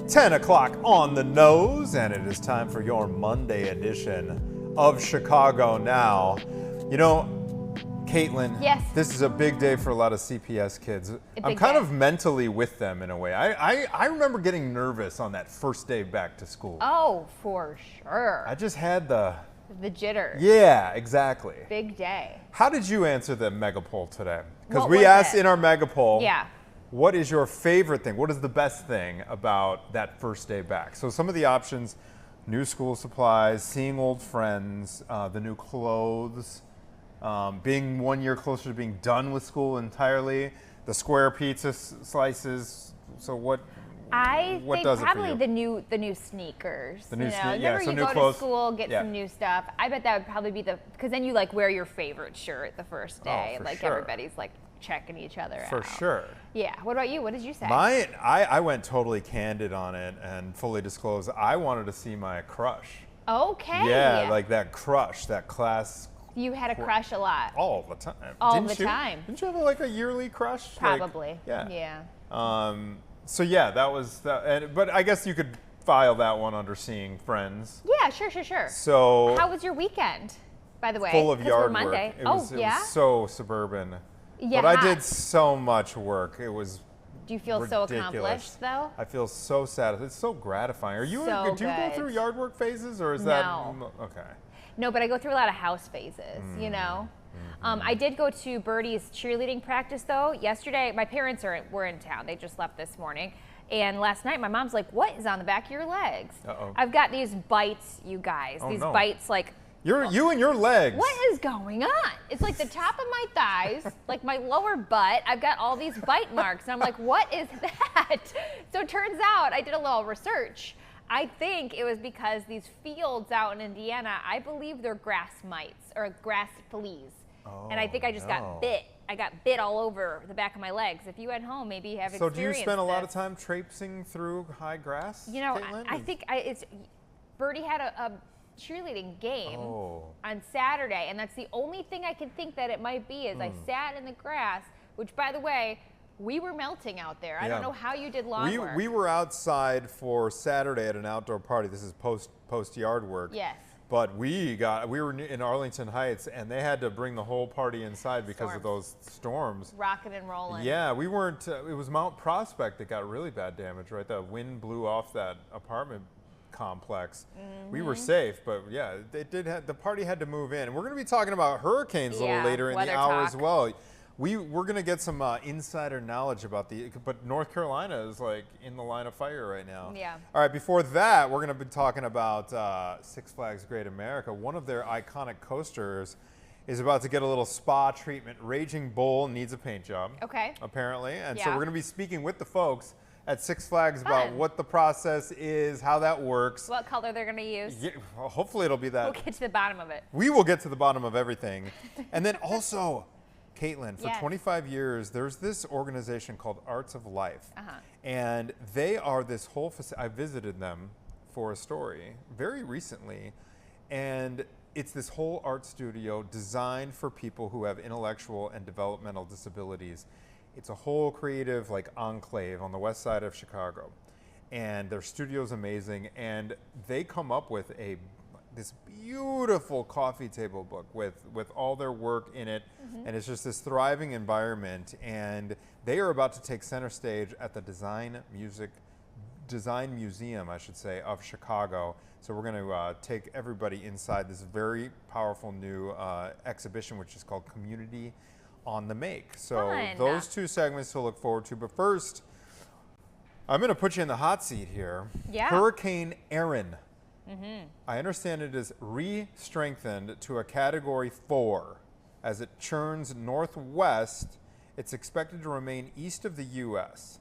10 o'clock on the nose, and it is time for your Monday edition of Chicago Now. You know, Caitlin, yes. This is a big day for a lot of CPS kids. I'm kind of mentally with them in a way. I remember getting nervous on that first day back to school. Oh, for sure. I just had the jitters. Yeah, exactly. Big day. How did you answer the mega poll today? Because What we was asked it? in our mega poll, Yeah. what is your favorite thing? What is the best thing about that first day back? So some of the options: new school supplies, seeing old friends, the new clothes, being 1 year closer to being done with school entirely, the square pizza slices. So what Think does it for probably you? the new sneakers. The new Whenever so you new go clothes. to school, get Yeah. some new stuff. I bet that would probably be because then you like wear your favorite shirt the first day. for like sure. everybody's like checking each other out. For sure. Yeah. What about you? What did you say? I went totally candid on it and fully disclosed. I wanted to see my crush. Okay. Yeah, like that crush, that class. You had a crush a lot. All the time. All Didn't the you? time. Didn't you have like a yearly crush? Probably. Like, Yeah. So yeah, that was that. But I guess you could file that one under seeing friends. Yeah. Sure. So How was your weekend, by the way? full of 'Cause we're yard Monday. work. It was so suburban. Yeah. But I did so much work. It was. Do you feel so accomplished though? I feel so sad. It's so gratifying. Are you? So do you go good. through yard work phases, or is No. that okay? No, but I go through a lot of house phases, you know? I did go to Birdie's cheerleading practice, though. Yesterday, my parents were in town. They just left this morning. And last night, my mom's like, what is on the back of your legs? Uh-oh. I've got these bites, you guys. Oh, these no. bites, like... You and your legs. What is going on? It's like the top of my thighs, like my lower butt. I've got all these bite marks. And I'm like, what is that? So it turns out, I did a little research. I think it was because these fields out in Indiana, I believe they're grass mites or grass fleas. Oh, and I think I just got bit. I got bit all over the back of my legs. If you at home maybe have So experienced do you spend a lot of this. time traipsing through high grass? You know, Caitlin? I think Birdie had a cheerleading game Oh. on Saturday, and that's the only thing I can think that it might be is I sat in the grass, which, by the way, we were melting out there. I don't know how you did lawn work. We were outside for Saturday at an outdoor party. This is post yard work. Yes. But we were in Arlington Heights, and they had to bring the whole party inside because of those storms. Rocking and rolling. Yeah, we weren't. It was Mount Prospect that got really bad damage, right? The wind blew off that apartment complex. We were safe, but yeah, the party had to move in. And we're going to be talking about hurricanes a little later in the hour as well. We're going to get some insider knowledge about but North Carolina is like in the line of fire right now. Yeah. All right, before that, we're going to be talking about Six Flags Great America. One of their iconic coasters is about to get a little spa treatment. Raging Bull needs a paint job. Okay. Apparently. And so Yeah. we're going to be speaking with the folks at Six Flags about Fun. what the process is, how that works. What color they're going to use. Yeah, well, hopefully it'll be that. We'll get to the bottom of it. We will get to the bottom of everything. And then also, Caitlin, for Yes. 25 years, there's this organization called Arts of Life. Uh-huh. And they are this whole I visited them for a story very recently. And it's this whole art studio designed for people who have intellectual and developmental disabilities. It's a whole creative like enclave on the west side of Chicago. And their studio's amazing. And they come up with this beautiful coffee table book with all their work in it. And it's just this thriving environment. And they are about to take center stage at the Design Museum, I should say, of Chicago. So we're going to take everybody inside this very powerful new exhibition, which is called Community on the Make. So Fun. those two segments to look forward to. But first, I'm going to put you in the hot seat here. Yeah. Hurricane Erin. I understand it is re-strengthened to a Category 4 as it churns northwest. It's expected to remain east of the U.S.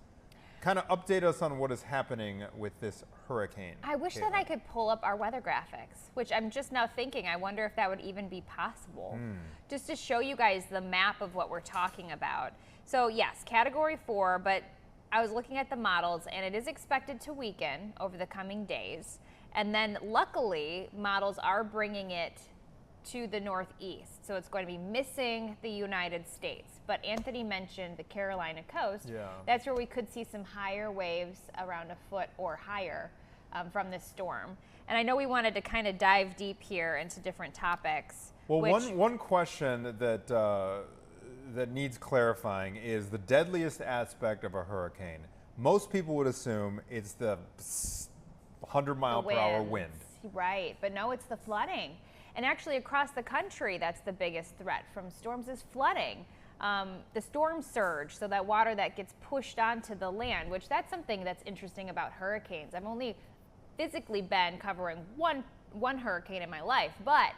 Kind of update us on what is happening with this hurricane. I wish that I could pull up our weather graphics, which I'm just now thinking, I wonder if that would even be possible. Just to show you guys the map of what we're talking about. So yes, Category 4, but I was looking at the models and it is expected to weaken over the coming days. And then luckily, models are bringing it to the northeast. So it's going to be missing the United States. but Anthony mentioned the Carolina coast. Yeah. That's where we could see some higher waves around a foot or higher from this storm. And I know we wanted to kind of dive deep here into different topics. Well, one question that needs clarifying is the deadliest aspect of a hurricane. Most people would assume it's the 100-mile-per-hour wind. Right, but no, it's the flooding. And actually across the country, that's the biggest threat from storms is flooding. The storm surge, so that water that gets pushed onto the land, which that's something that's interesting about hurricanes. I've only physically been covering one hurricane in my life, but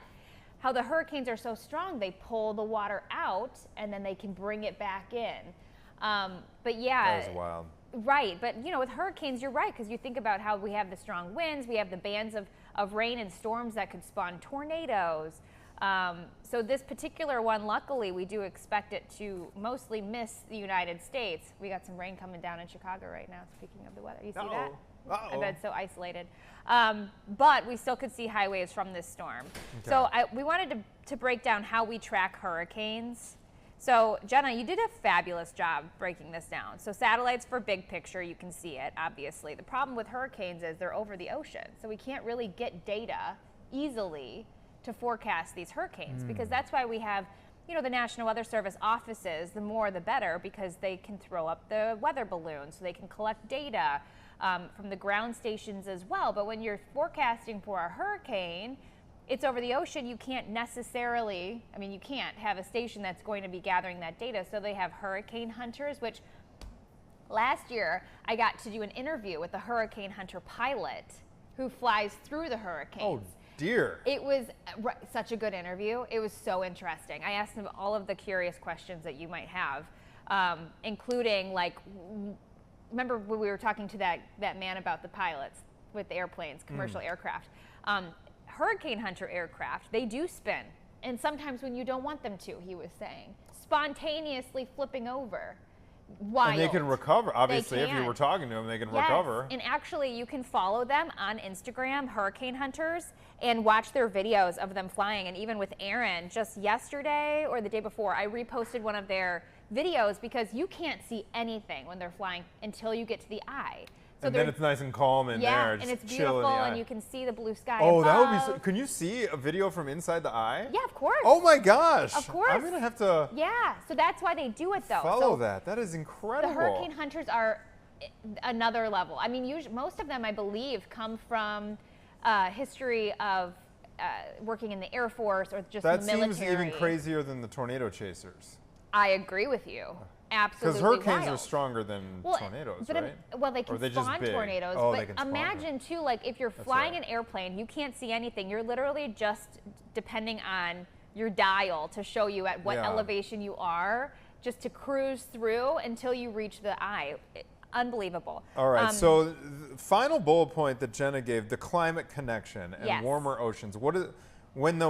how the hurricanes are so strong, they pull the water out and then they can bring it back in. But yeah. That was wild. Right, but you know, with hurricanes, you're right, because you think about how we have the strong winds, we have the bands of rain and storms that could spawn tornadoes. So this particular one, luckily, we do expect it to mostly miss the United States. We got some rain coming down in Chicago right now, speaking of the weather. You see that? I bet it's so isolated. But we still could see high waves from this storm. Okay. So we wanted to break down how we track hurricanes. So Jenna, you did a fabulous job breaking this down. So satellites for big picture, you can see it, obviously. The problem with hurricanes is they're over the ocean. So we can't really get data easily to forecast these hurricanes because that's why we have, you know, the National Weather Service offices, the more the better, because they can throw up the weather balloons, so they can collect data from the ground stations as well. But when you're forecasting for a hurricane, it's over the ocean, you can't necessarily, I mean, you can't have a station that's going to be gathering that data. So they have hurricane hunters, which last year I got to do an interview with the hurricane hunter pilot who flies through the hurricanes. Oh dear. It was such a good interview. It was so interesting. I asked him all of the curious questions that you might have, including like, remember when we were talking to that man about the pilots with the airplanes, commercial aircraft. Hurricane hunter aircraft, they do spin. And sometimes when you don't want them to, he was saying, spontaneously flipping over. Wild. And they can recover. Obviously, if you were talking to them, they can recover. And actually, you can follow them on Instagram, Hurricane Hunters, and watch their videos of them flying. And even with Erin, just yesterday or the day before, I reposted one of their videos because you can't see anything when they're flying until you get to the eye. So and then it's nice and calm in there. And it's beautiful, and you can see the blue sky above. That would be so, can you see a video from inside the eye? Yeah, of course. Oh my gosh. Of course. I'm going to have to so that's why they do it though. Follow that. That is incredible. The hurricane hunters are another level. I mean, usually, most of them, I believe, come from history of working in the Air Force or just the military. That seems even crazier than the tornado chasers. I agree with you. Absolutely. Because hurricanes wild. are stronger than tornadoes, right? Well, they can spawn tornadoes, but imagine too, like if you're flying an airplane, you can't see anything. You're literally just depending on your dial to show you at what elevation you are, just to cruise through until you reach the eye. Unbelievable. All right, so the final bullet point that Jenna gave, the climate connection and warmer oceans. What is when the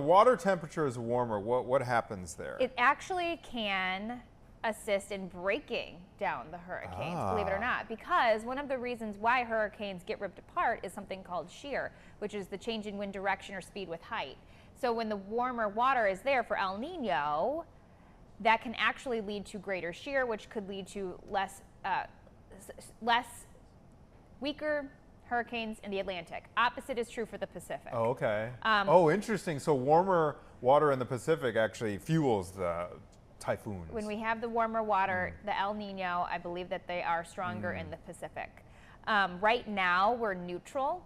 water temperature is warmer, what happens there? It actually can assist in breaking down the hurricanes, believe it or not, because one of the reasons why hurricanes get ripped apart is something called shear, which is the change in wind direction or speed with height. So when the warmer water is there for El Nino, that can actually lead to greater shear, which could lead to weaker hurricanes in the Atlantic. Opposite is true for the Pacific. Oh, okay. Interesting. So warmer water in the Pacific actually fuels the typhoons. When we have the warmer water, the El Nino, I believe that they are stronger in the Pacific. Right now, we're neutral.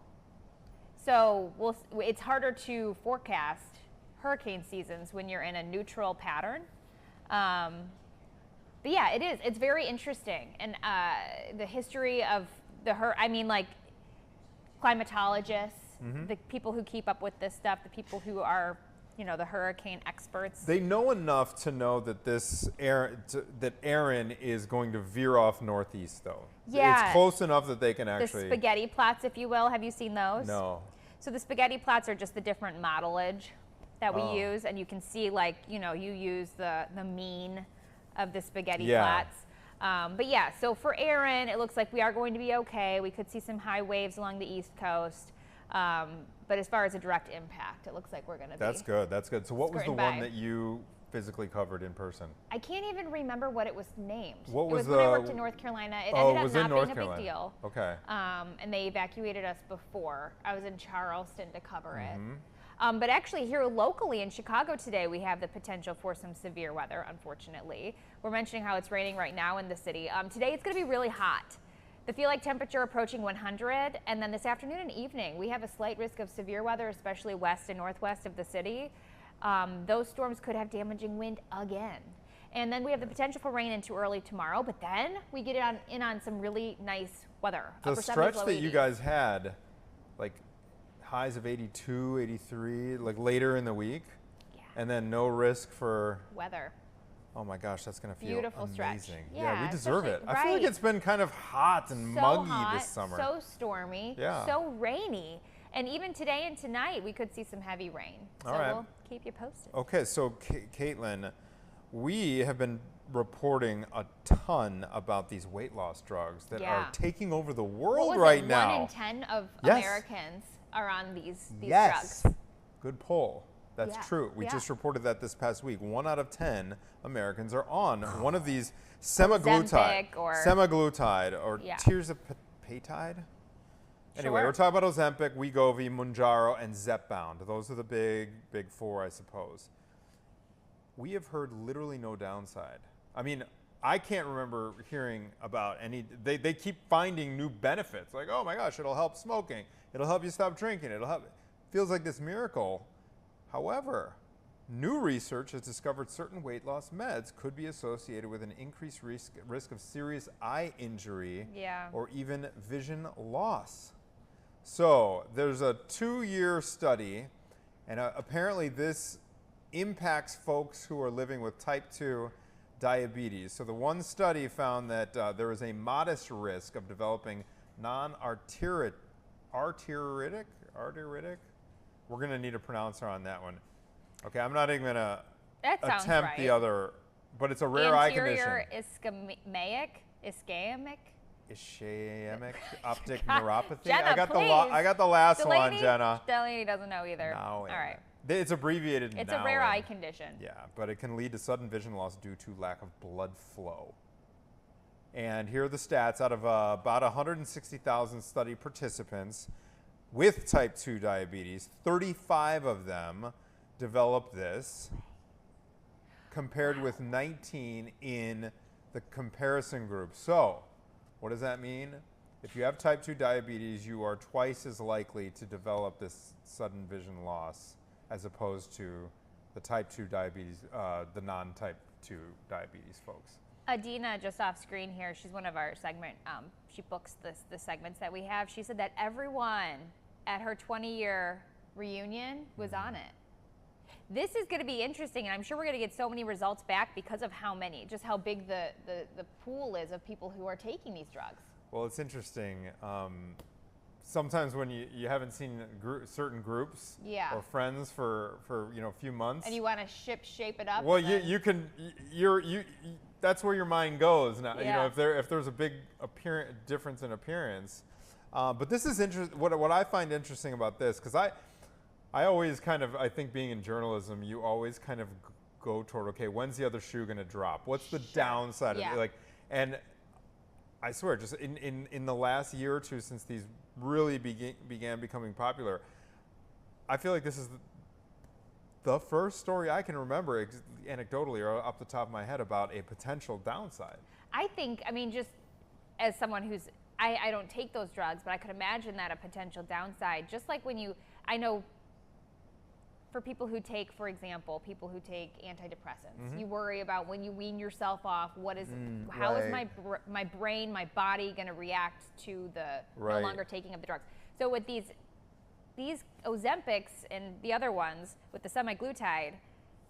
So it's harder to forecast hurricane seasons when you're in a neutral pattern. But yeah, it is. It's very interesting. And the history of climatologists, the people who keep up with this stuff, the people who are, the hurricane experts. They know enough to know that that Erin is going to veer off northeast, though. Yeah. It's close enough that they can actually. The spaghetti plots, if you will. Have you seen those? No. So the spaghetti plots are just the different modelage that we use, and you can see, you use the mean of the spaghetti plots. But yeah, so for Erin, it looks like we are going to be okay. We could see some high waves along the East Coast. But as far as a direct impact, it looks like we're going to be. That's good. That's good. So what was the one that you physically covered in person? I can't even remember what it was named. What it was when I the- worked in North Carolina. It Oh, ended it up was in not North being a Carolina. big deal. Okay. And they evacuated us before. I was in Charleston to cover it. But actually here locally in Chicago today, we have the potential for some severe weather, unfortunately. We're mentioning how it's raining right now in the city. Today it's going to be really hot. The feel like temperature approaching 100, and then this afternoon and evening, we have a slight risk of severe weather, especially west and northwest of the city. Those storms could have damaging wind again. And then we have the potential for rain into early tomorrow, but then we get in on some really nice weather. The upper 70s, stretch low that you 80s. guys had, like highs of 82, 83, like later in the week, and then no risk for weather. Oh my gosh, that's going to feel Beautiful amazing. stretch. Yeah, we deserve it. especially- I feel like right. it's been kind of hot and So muggy hot, this summer. so stormy, Yeah. so rainy. And even today and tonight, we could see some heavy rain. So All right. we'll keep you posted. Okay, so Caitlin, we have been reporting a ton about these weight loss drugs that Yeah. are taking over the What world was right it? now. 1 in 10 of Yes. Americans are on these Yes. drugs. Good poll. That's Yeah. true. We Yeah. just reported that this past week. 1 out of 10 Americans are on one of these semaglutide Ozempic or- or tirzepatide. Anyway, Sure. we're talking about Ozempic, Wegovy, Mounjaro, and Zepbound. Those are the big four, I suppose. We have heard literally no downside. I mean, I can't remember hearing about any. They keep finding new benefits. Like, oh my gosh, it'll help smoking. It'll help you stop drinking. It'll help. Feels like this miracle. However, new research has discovered certain weight loss meds could be associated with an increased risk of serious eye injury Yeah. or even vision loss. So there's a 2-year study, and apparently this impacts folks who are living with type 2 diabetes. So the one study found that there is a modest risk of developing non-arteritic, we're going to need a pronouncer on that one. Okay, I'm not even going to That sounds attempt right. the other, but it's a rare eye condition. Anterior ischemic. Ischemic optic God, neuropathy. Jenna, I got please. the last one, Delaney, Jenna. Delaney doesn't know either. No, All right. It's abbreviated. It's a rare eye condition. Yeah, but it can lead to sudden vision loss due to lack of blood flow. And here are the stats. Out of about 160,000 study participants with type 2 diabetes, 35 of them developed this, compared with 19 in the comparison group. So, what does that mean? If you have type 2 diabetes, you are twice as likely to develop this sudden vision loss as opposed to the type 2 diabetes, the non-type 2 diabetes folks. Adina, just off screen here, she's one of our segment, she books the segments that we have. She said that everyone at her 20-year reunion was on it. This is going to be interesting, and I'm sure we're going to get so many results back because of how many, just how big the pool is of people who are taking these drugs. Well, it's interesting. Sometimes when you haven't seen certain groups Yeah. or friends for a few months, And you want to shape it up. well, and then- you can that's where your mind goes now. Yeah. If there's a big difference in appearance. But this is interesting. What I find interesting about this, because I always kind of, I think being in journalism, you always kind of go toward, okay, when's the other shoe going to drop? What's the downside Yeah. of it? And I swear, just in the last year or two since these really began becoming popular, I feel like this is the first story I can remember anecdotally or off the top of my head about a potential downside. I think, just as someone who's, I don't take those drugs, but I could imagine that a potential downside, just like when I know for people who take, for example, people who take antidepressants, you worry about when you wean yourself off, how is my brain, my body going to react to the no longer taking of the drugs. So with these Ozempics and the other ones with the semaglutide,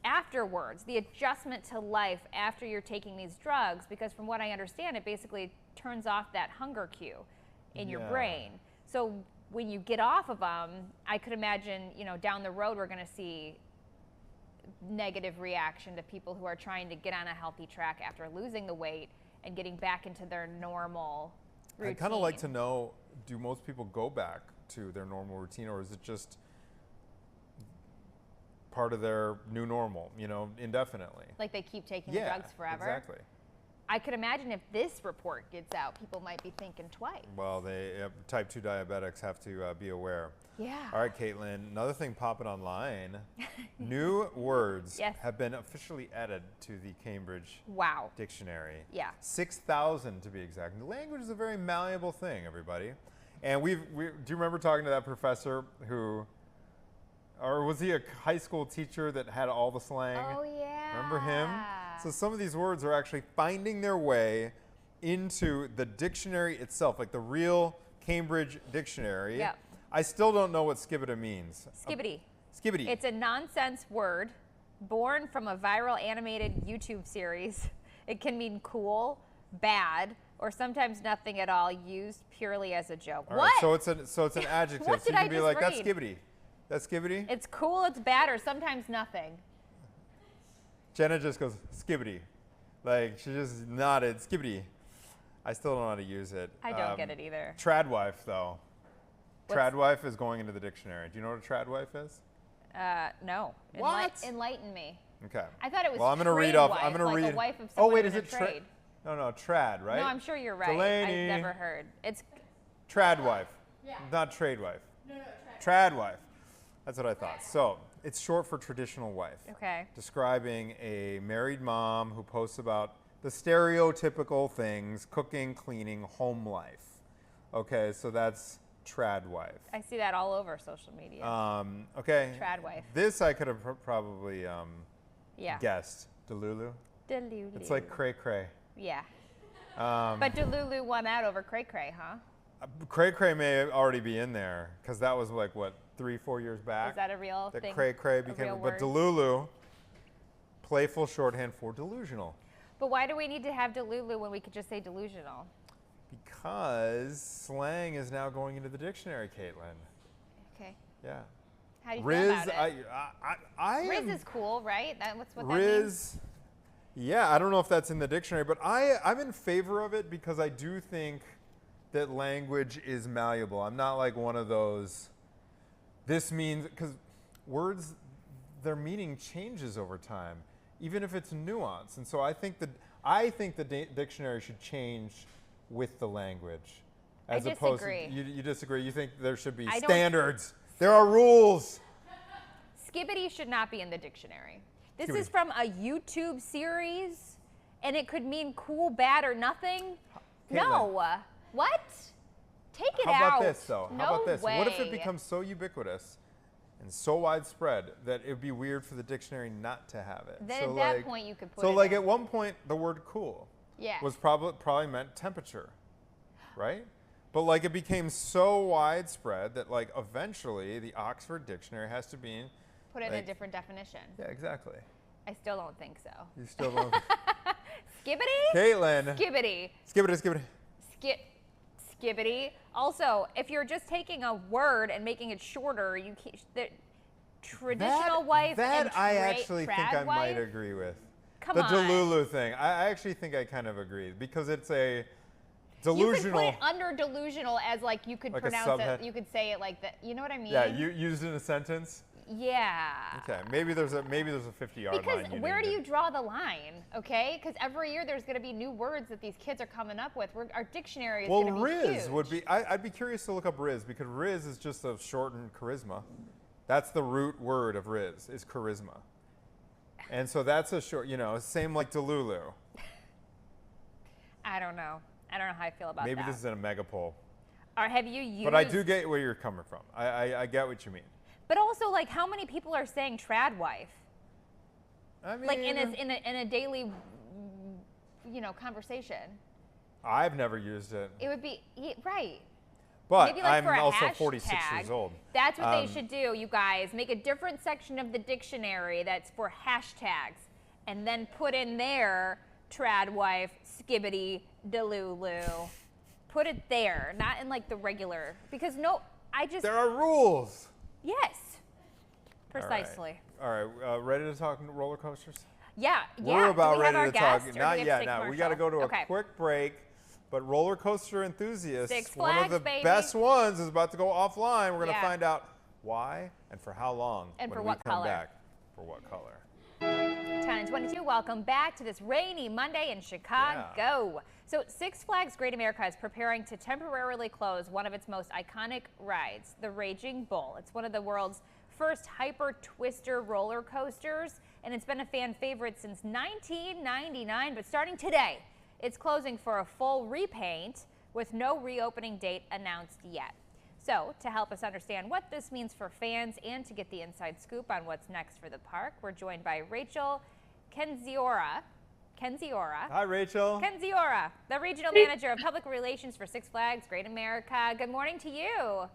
afterwards, the adjustment to life after you're taking these drugs, because from what I understand, it basically turns off that hunger cue in your brain. So when you get off of them, I could imagine, down the road, we're going to see negative reaction to people who are trying to get on a healthy track after losing the weight and getting back into their normal routine. I'd kind of like to know, do most people go back to their normal routine, or is it just part of their new normal, you know, indefinitely. Like they keep taking the drugs forever. Exactly. I could imagine if this report gets out, people might be thinking twice. Well, they type 2 diabetics have to be aware. Yeah. All right, Caitlin, another thing popping online. New words have been officially added to the Cambridge Dictionary. Yeah. 6,000 to be exact. Language is a very malleable thing, everybody. And do you remember talking to that professor who, or was he a high school teacher that had all the slang? Oh, yeah. Remember him? So some of these words are actually finding their way into the dictionary itself, like the real Cambridge Dictionary. Yep. I still don't know what skibidi means. Skibidi. Skibidi. It's a nonsense word born from a viral animated YouTube series. It can mean cool, bad, or sometimes nothing at all, used purely as a joke. All What? Right, so it's an adjective. What so did you can I be just like, read? that's skibidi. That's skibidi. It's cool, it's bad, or sometimes nothing. Jenna just goes, skibidi. Like, she just nodded, skibidi. I still don't know how to use it. I don't get it either. Tradwife, though. Tradwife is going into the dictionary. Do you know what a tradwife is? No. What? Enlighten me. Okay. I thought it was well, I'm gonna read trade off. wife, I'm gonna like read. a wife of Oh someone wait, in is a it trade? No, trad, right? No, I'm sure you're right. Delaney. I've never heard. It's Tradwife. Yeah. Not tradewife. No, Tradwife. That's what I thought. So it's short for traditional wife. Okay. Describing a married mom who posts about the stereotypical things: cooking, cleaning, home life. Okay, so that's tradwife. I see that all over social media. Okay. Tradwife. This I could have probably guessed. Delulu. Delulu. It's like cray cray. Yeah. But Delulu won out over cray cray, huh? Cray cray may already be in there because that was like what 3-4 years back. Is that a real thing? That cray cray became, but Delulu, playful shorthand for delusional. But why do we need to have Delulu when we could just say delusional? Because slang is now going into the dictionary, Caitlin. Okay. Yeah. How do you Riz, feel about it? Riz is cool, right? That's what that means. Riz, yeah, I don't know if that's in the dictionary, but I'm in favor of it because I do think that language is malleable. I'm not like one of those, this means, because words, their meaning changes over time, even if it's nuance. And so I think the dictionary should change with the language. As I opposed disagree. To, you disagree? You think there should be I don't- standards? There are rules. Skibidi should not be in the dictionary. This Skibidi. is from a YouTube series, and it could mean cool, bad, or nothing. Caitlin. No. What? Take it out. How about this, though? No How about this? way. What if it becomes so ubiquitous and so widespread that it would be weird for the dictionary not to have it? Then so at that point, you could put so it like in. at one point, the word cool was probably meant temperature, right? But like it became so widespread that like eventually the Oxford Dictionary has to be Put it in a different definition. Yeah, exactly. I still don't think so. You still don't. Skibbity? Caitlin. Skibbity. Skibbity. Skibbity. Also, if you're just taking a word and making it shorter, you can't. The traditional wife and I actually think I trad might wife? agree with. Come the on. Delulu thing. I actually think I kind of agree because it's a delusional. You could put it under delusional as like you could Like a pronounce subhead? it. You could say it like that. You know what I mean? Yeah, you used in a sentence. Yeah. Okay, maybe there's a 50-yard Because line. where do you draw the line? Okay, because every year there's going to be new words that these kids are coming up with. Our dictionary is going to be Riz huge. would be. I'd be curious to look up Riz because Riz is just a shortened charisma. That's the root word of Riz is charisma. And so that's a short, same like Delulu. I don't know. I don't know how I feel about that. Maybe this is in a megapole. Or have you used? But I do get where you're coming from. I get what you mean. But also, like, how many people are saying trad wife? I mean, Like in a daily, conversation. I've never used it. It would be right. But Maybe like I'm for a also hashtag. 46 years old. That's what they should do, you guys. Make a different section of the dictionary that's for hashtags, and then put in there trad wife, skibbity, delulu. Put it there, not in like the regular. Because There are rules. Yes. Precisely. All right, ready to talk roller coasters? Yeah. We're about Do we have ready our to talk. guest, or Not do we have yet. to No, take we got to go to commercial? a quick break. But roller coaster enthusiasts, Six one of Flags, the baby. best ones, is about to go offline. We're going to Yeah. find out why and for how long And when for we what come color. back. For what color? 10 and 22, welcome back to this rainy Monday in Chicago. So Six Flags Great America is preparing to temporarily close one of its most iconic rides, the Raging Bull. It's one of the world's first hyper twister roller coasters, and it's been a fan favorite since 1999, but starting today, it's closing for a full repaint with no reopening date announced yet. So, to help us understand what this means for fans and to get the inside scoop on what's next for the park, we're joined by Rachel Kenziora. Hi, Rachel. Kenziora, the Regional Manager of Public Relations for Six Flags Great America. Good morning to you.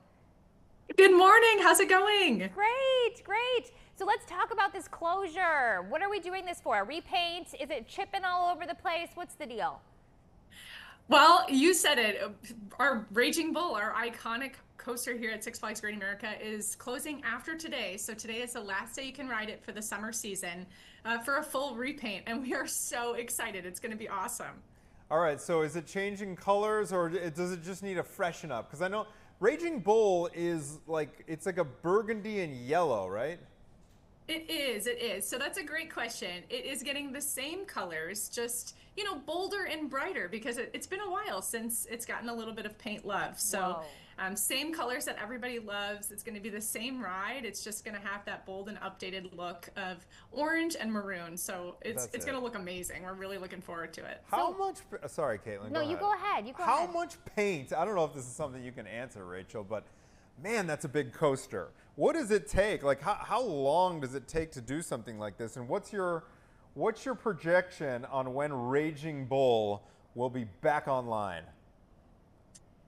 Good morning. How's it going? Great, great. So let's talk about this closure. What are we doing this for? Repaint? Is it chipping all over the place? What's the deal? Well, you said it. Our Raging Bull, our iconic coaster here at Six Flags Great America, is closing after today. So today is the last day you can ride it for the summer season for a full repaint. And we are so excited. It's going to be awesome. All right, so is it changing colors or does it just need a freshen up? Because I know Raging Bull is like, it's like a burgundy and yellow, right? It is. So that's a great question. It is getting the same colors, just, you know, bolder and brighter because it's been a while since it's gotten a little bit of paint love. So same colors that everybody loves. It's going to be the same ride. It's just going to have that bold and updated look of orange and maroon. So it's going to look amazing. We're really looking forward to it. How much, sorry, Caitlin. No, you go ahead. How much paint? I don't know if this is something you can answer, Rachel, but man, that's a big coaster. What does it take? Like, how long does it take to do something like this? And what's your projection on when Raging Bull will be back online?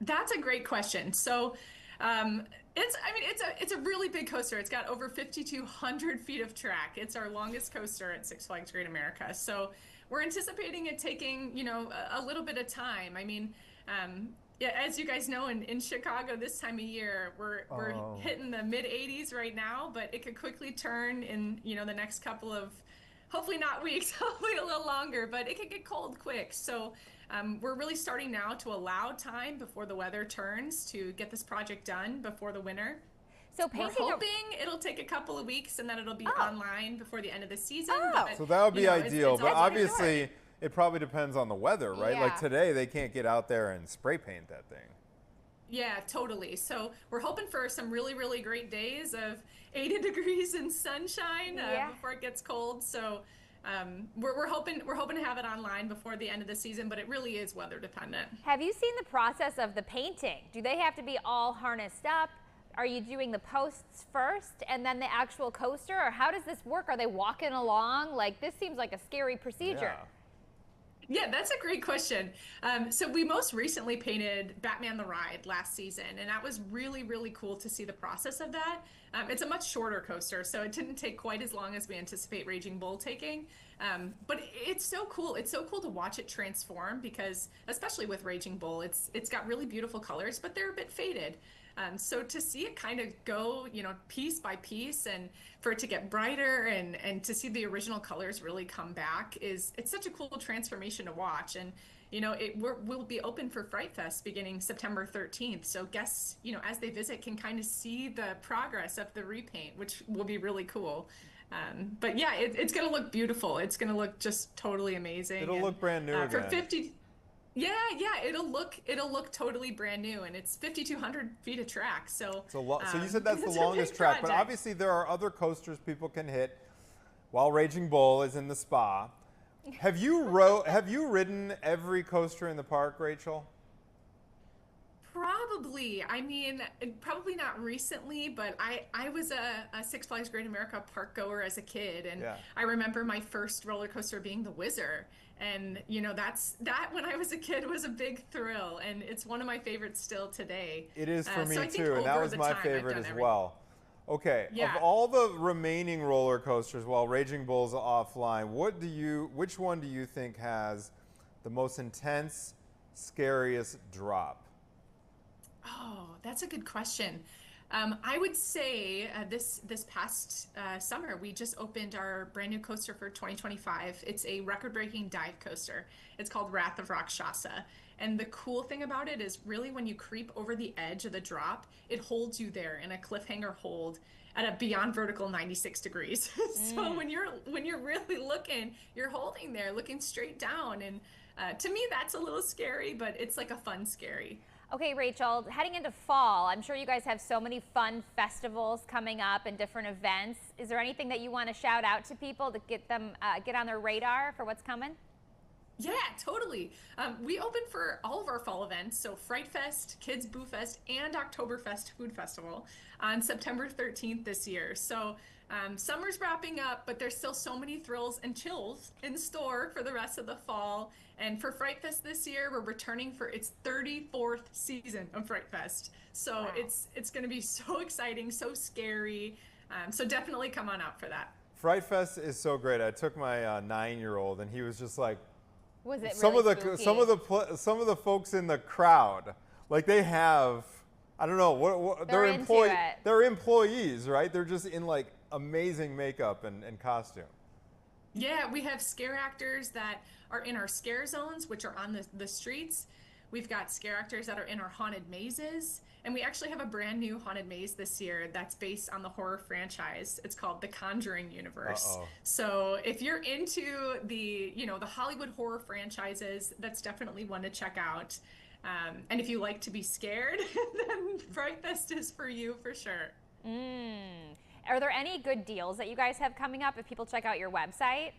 That's a great question. So, it's a really big coaster. It's got over 5,200 feet of track. It's our longest coaster at Six Flags Great America. So, we're anticipating it taking, you know, a little bit of time. I mean, yeah, as you guys know, in Chicago this time of year, we're hitting the mid 80s right now, but it could quickly turn in, you know, the next couple of, hopefully not weeks, hopefully a little longer, but it could get cold quick. So we're really starting now to allow time before the weather turns to get this project done before the winter. So we're hoping it'll take a couple of weeks and then it'll be online before the end of the season. But, so that would be ideal, but obviously short. It probably depends on the weather, right? Yeah. Like today, they can't get out there and spray paint that thing. Yeah, totally. So we're hoping for some really, really great days of 80 degrees and sunshine before it gets cold. So we're hoping to have it online before the end of the season, but it really is weather dependent. Have you seen the process of the painting? Do they have to be all harnessed up? Are you doing the posts first and then the actual coaster, or how does this work? Are they walking along? Like, this seems like a scary procedure. Yeah, that's a great question. So we most recently painted Batman the Ride last season, and that was really, really cool to see the process of that. It's a much shorter coaster, so it didn't take quite as long as we anticipate Raging Bull taking. But it's so cool. It's so cool to watch it transform because, especially with Raging Bull, it's got really beautiful colors, but they're a bit faded. So to see it kind of go, you know, piece by piece and for it to get brighter and to see the original colors really come back it's such a cool transformation to watch. And, you know, we'll be open for Fright Fest beginning September 13th. So guests, you know, as they visit can kind of see the progress of the repaint, which will be really cool. But yeah, it's going to look beautiful. It's going to look just totally amazing. It'll look brand new again. For 50. Yeah, it'll look totally brand new, and it's 5,200 feet of track. So so you said that's the longest track, but obviously there are other coasters people can hit while Raging Bull is in the spa. Have you ridden every coaster in the park, Rachel? Probably. I mean, probably not recently, but I was a Six Flags Great America park goer as a kid, and I remember my first roller coaster being the Whizzer. And, you know, that when I was a kid was a big thrill, and it's one of my favorites still today. It is for me so too, and that was my favorite as well. Okay, of all the remaining roller coasters while Raging Bull's offline, which one do you think has the most intense, scariest drop? Oh, that's a good question. I would say this past summer, we just opened our brand new coaster for 2025. It's a record-breaking dive coaster. It's called Wrath of Rakshasa. And the cool thing about it is really when you creep over the edge of the drop, it holds you there in a cliffhanger hold at a beyond vertical 96 degrees. So when you're really looking, you're holding there, looking straight down. And to me, that's a little scary, but it's like a fun scary. Okay, Rachel, heading into fall, I'm sure you guys have so many fun festivals coming up and different events. Is there anything that you want to shout out to people to get them get on their radar for what's coming? Yeah, totally. We open for all of our fall events, so Fright Fest, Kids Boo Fest, and Oktoberfest Food Festival on September 13th this year. So summer's wrapping up, but there's still so many thrills and chills in store for the rest of the fall. And for Fright Fest this year, we're returning for its 34th season of Fright Fest. So wow. It's going to be so exciting, so scary. So definitely come on out for that. Fright Fest is so great. I took my 9-year-old, and he was just like, was it some really of the spooky? some of the folks in the crowd, like they have, I don't know what They're into it. They're employees, right? They're just in like amazing makeup and costume. Yeah, we have scare actors that are in our scare zones, which are on the streets. We've got scare actors that are in our haunted mazes. And we actually have a brand new haunted maze this year that's based on the horror franchise. It's called The Conjuring Universe. So if you're into the Hollywood horror franchises, that's definitely one to check out. And if you like to be scared, then Fright Fest is for you for sure. Are there any good deals that you guys have coming up if people check out your website?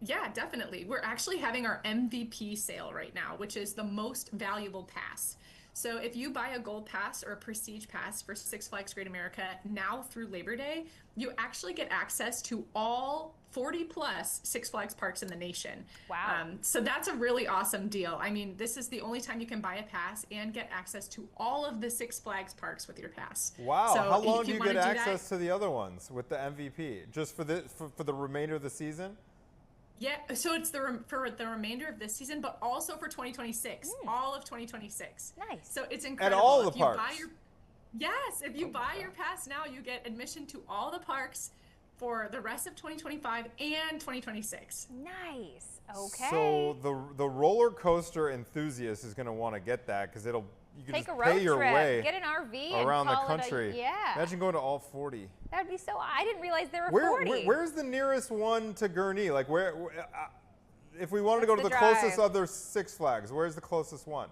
Yeah, definitely. We're actually having our MVP sale right now, which is the most valuable pass. So if you buy a gold pass or a prestige pass for Six Flags Great America now through Labor Day, you actually get access to all 40 plus Six Flags parks in the nation. Wow. So that's a really awesome deal. I mean, this is the only time you can buy a pass and get access to all of the Six Flags parks with your pass. Wow. So how long do you get do access to the other ones with the MVP? Just for the remainder of the season? Yeah, so it's for the remainder of this season, but also for 2026, all of 2026. Nice. So it's incredible. At all the if parks? If you buy your pass now, you get admission to all the parks for the rest of 2025 and 2026. Nice. Okay. So the roller coaster enthusiast is going to want to get that because you can Take just a road pay your trip, way get an RV around the and call country. It yeah. Imagine going to all 40. That would be so. I didn't realize there were 40. Where's the nearest one to Gurnee? Like if we wanted to go to What's the the closest drive? other Six Flags, where's the closest one?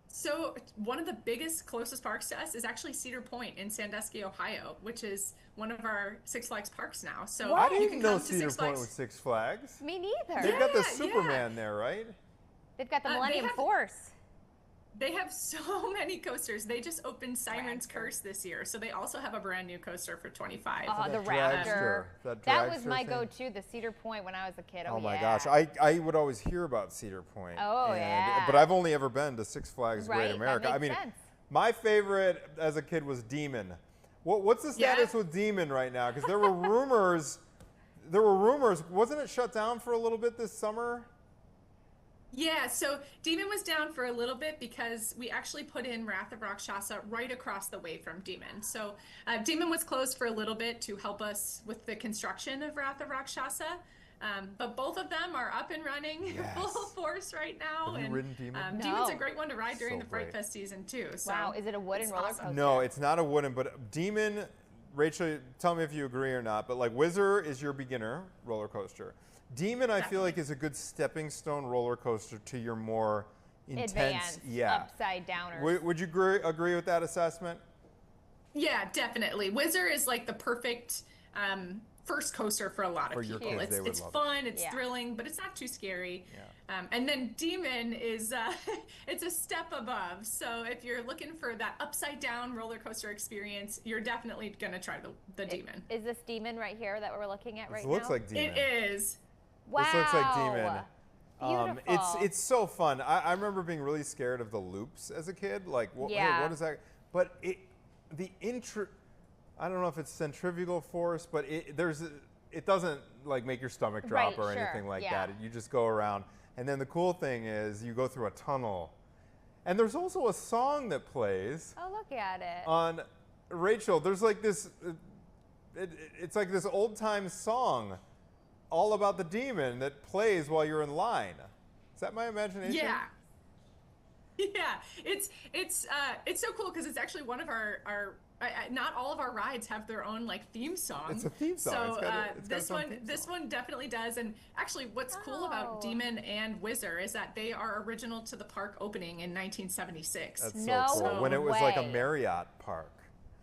So one of the biggest, closest parks to us is actually Cedar Point in Sandusky, Ohio, which is one of our Six Flags parks now. So I you didn't can know come to Cedar Six Point Flags. was Six Flags. Me neither. They've got the Yeah, Superman there, right? They've got the They Millennium have- Force. They have so many coasters. They just opened Siren's Curse this year, so they also have a brand new coaster for 25. Oh, the That Raptor. dragster, That was dragster my thing. go-to, the Cedar Point when I was a kid. Oh my yeah. gosh, I would always hear about Cedar Point. Oh, yeah. But I've only ever been to Six Flags Right, Great that America. I makes mean, sense. my favorite as a kid was Demon. What's the status with Demon right now? Because there were rumors. Wasn't it shut down for a little bit this summer? Yeah, so Demon was down for a little bit because we actually put in Wrath of Rakshasa right across the way from Demon. So Demon was closed for a little bit to help us with the construction of Wrath of Rakshasa. But both of them are up and running full force right now. Have you ridden Demon? Demon's No. a great one to ride during So the Fright great. Fest season too. So Wow, is it a wooden it's roller awesome. coaster? No, it's not a wooden, but Demon, Rachel, tell me if you agree or not, but like Whizzer is your beginner roller coaster. Demon, I feel like, is a good stepping stone roller coaster to your more intense, Advanced, upside downers. Would you agree with that assessment? Yeah, definitely. Whizzer is like the perfect first coaster for a lot of For your people. kids, they would It's love it. fun, it's Yeah. thrilling, but it's not too scary. Yeah. And then Demon is it's a step above. So if you're looking for that upside down roller coaster experience, you're definitely gonna try the Demon. Is this Demon right here that we're looking at right This looks now? like Demon. It is. Wow. This looks like Demon. Beautiful. It's so fun. I remember being really scared of the loops as a kid. Like, hey, Yeah. what is that? But I don't know if it's centrifugal force, but it doesn't like make your stomach drop Right, or sure, anything like yeah. that. You just go around. And then the cool thing is you go through a tunnel. And there's also a song that plays Oh, look at it. on Rachel. There's like this, it's like this old time song all about the demon that plays while you're in line. Is that my imagination? Yeah. Yeah, it's so cool because it's actually one of our not all of our rides have their own like theme song. It's a theme song. So It's got its own theme this song. one definitely does. And actually, what's cool about Demon and Whizzer is that they are original to the park opening in 1976. That's No so cool. When it was like a way. Marriott park.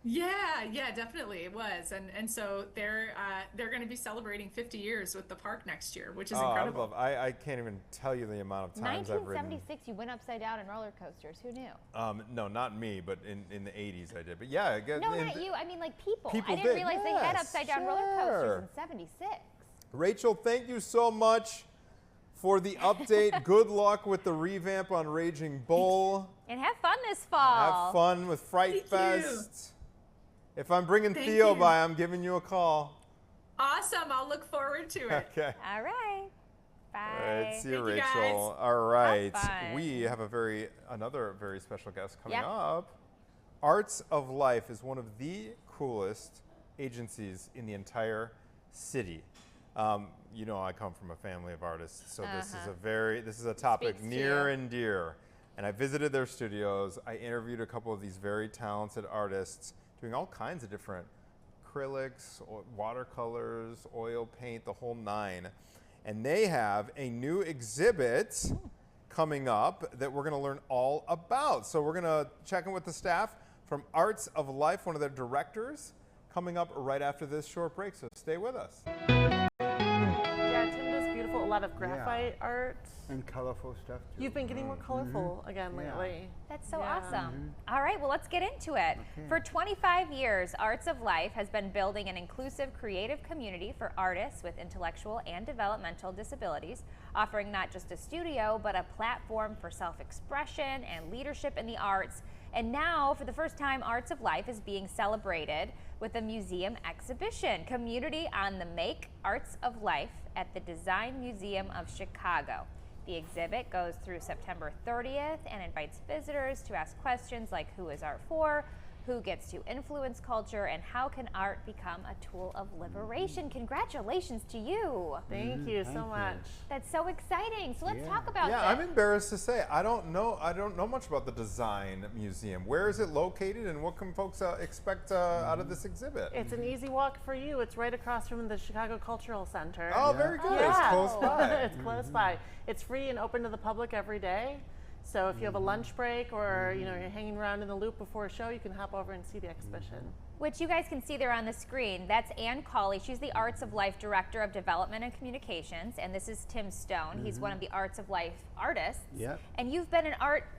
Yeah, definitely it was, and so they're going to be celebrating 50 years with the park next year, which is incredible. I can't even tell you the amount of times I've ridden. 1976, you went upside down in roller coasters. Who knew? No, not me, but in the 80s I did. But yeah, No, not you. I mean, like people. People I didn't did, realize they had yes, upside down roller sure. coasters in '76. Rachel, thank you so much for the update. Good luck with the revamp on Raging Bull. And have fun this fall. Have fun with Fright Thank you. Fest. If I'm bringing Thank Theo you. by, I'm giving you a call. Awesome! I'll look forward to it. Okay. All right. Bye. All right, see you, Thank you, Rachel. guys. All right, fun. we have another very special guest coming Yeah. up. Arts of Life is one of the coolest agencies in the entire city. You know, I come from a family of artists, so this is a topic Speaks to near you. and dear. And I visited their studios. I interviewed a couple of these very talented artists doing all kinds of different acrylics, watercolors, oil paint, the whole nine. And they have a new exhibit coming up that we're going to learn all about. So we're going to check in with the staff from Arts of Life, one of their directors, coming up right after this short break. So stay with us. Yeah, Tim does beautiful, a lot of graphite art. And colorful stuff too. You've been getting more colorful again Yeah. lately. That's so Yeah. awesome. All right, well, let's get into it. For 25 years, Arts of Life has been building an inclusive, creative community for artists with intellectual and developmental disabilities, offering not just a studio, but a platform for self-expression and leadership in the arts. And now, for the first time, Arts of Life is being celebrated with a museum exhibition, Community on the Make Arts of Life at the Design Museum of Chicago. The exhibit goes through September 30th and invites visitors to ask questions like who is art for, who gets to influence culture, and how can art become a tool of liberation. Congratulations to you. Thank you so much. That's so exciting. So let's talk about Yeah, this. I'm embarrassed to say I don't know much about the Design Museum. Where is it located, and what can folks expect out of this exhibit? It's an easy walk for you. It's right across from the Chicago Cultural Center. Oh, very good. It's Yeah. close by. It's close by. It's free and open to the public every day. So if you have a lunch break or you're hanging around in the loop before a show, you can hop over and see the exhibition. Which you guys can see there on the screen. That's Ann Cawley. She's the Arts of Life Director of Development and Communications. And this is Tim Stone. He's one of the Arts of Life artists. Yep. And you've been an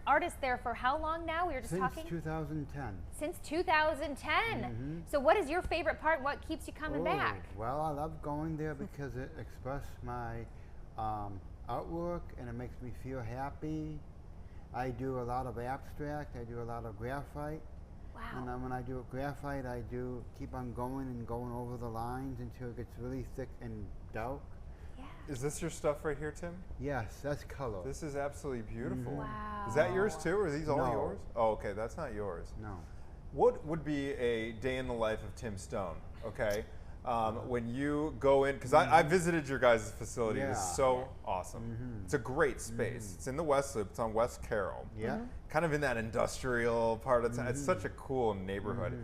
artist there for how long now? We were just Since talking. 2010. Since 2010. So what is your favorite part? What keeps you coming back? Well, I love going there because it expresses my artwork and it makes me feel happy. I do a lot of abstract. I do a lot of graphite. Wow. And then when I do graphite, I do keep on going and going over the lines until it gets really thick and dark. Yeah. Is this your stuff right here, Tim? Yes, that's color. This is absolutely beautiful. Wow. Is that yours too, or are these all No. yours? Oh, okay, that's not yours. No. What would be a day in the life of Tim Stone? Okay, when you go in, because I visited your guys' facility. It's Yeah. so awesome. It's a great space. It's in the West Loop. It's on West Carroll. Yeah. Kind of in that industrial part of town. It's such a cool neighborhood.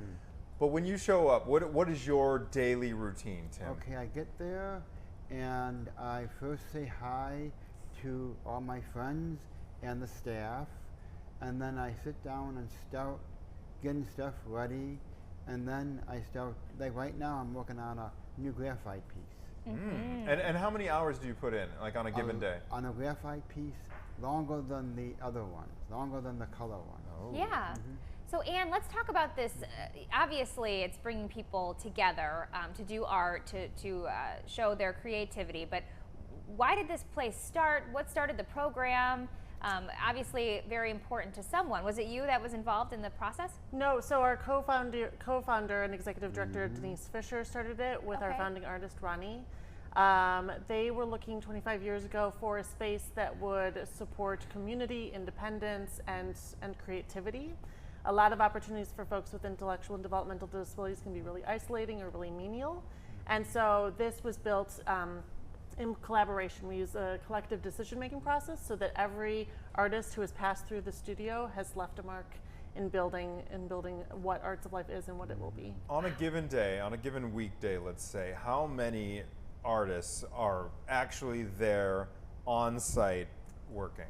But when you show up, what is your daily routine, Tim? Okay, I get there and I first say hi to all my friends and the staff, and then I sit down and start getting stuff ready, and then I start, like right now I'm working on a new graphite piece. And how many hours do you put in, like on a given day? On a graphite piece, longer than the other ones, longer than the color one. Yeah. So Ann, let's talk about this. Obviously, it's bringing people together to do art, to show their creativity. But why did this place start? What started the program? Obviously, very important to someone. Was it you that was involved in the process? No, so our co-founder and executive director Denise Fisher started it with our Okay. founding artist Ronnie. They were looking 25 years ago for a space that would support community, independence, and creativity. A lot of opportunities for folks with intellectual and developmental disabilities can be really isolating or really menial. And so this was built In collaboration, we use a collective decision-making process so that every artist who has passed through the studio has left a mark in building what Arts of Life is and what it will be. On a given day, on a given weekday, let's say, how many artists are actually there on site working?